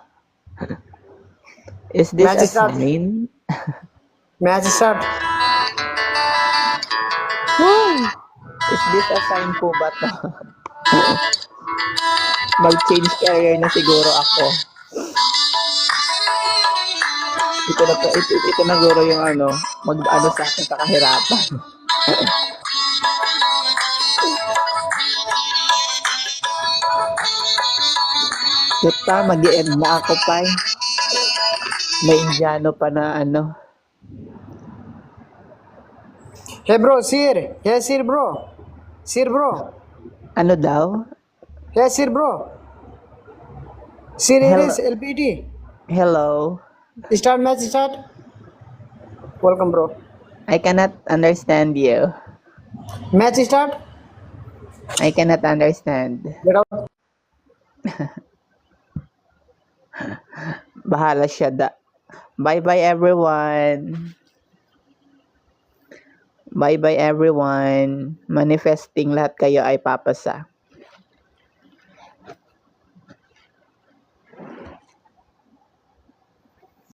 [SPEAKER 1] Is this
[SPEAKER 2] Match
[SPEAKER 1] a
[SPEAKER 2] start.
[SPEAKER 1] sign?
[SPEAKER 2] Match start
[SPEAKER 1] Woo! Is this a sign po ba to? Mag-change career na siguro ako. Ito na siguro yung mag-ano sa akin sa kahirapan. Kita, mag-i-end na ako pa. May Indiano pa na
[SPEAKER 2] hey bro sir bro
[SPEAKER 1] Ano daw?
[SPEAKER 2] Hey sir bro sir
[SPEAKER 1] Hello.
[SPEAKER 2] Is LPT
[SPEAKER 1] Hello?
[SPEAKER 2] Start match start welcome bro
[SPEAKER 1] I cannot understand you.
[SPEAKER 2] Match start
[SPEAKER 1] I cannot understand.
[SPEAKER 2] Get out
[SPEAKER 1] Bahala siya da. Bye-bye everyone. Bye-bye everyone. Manifesting lahat kayo ay papasa.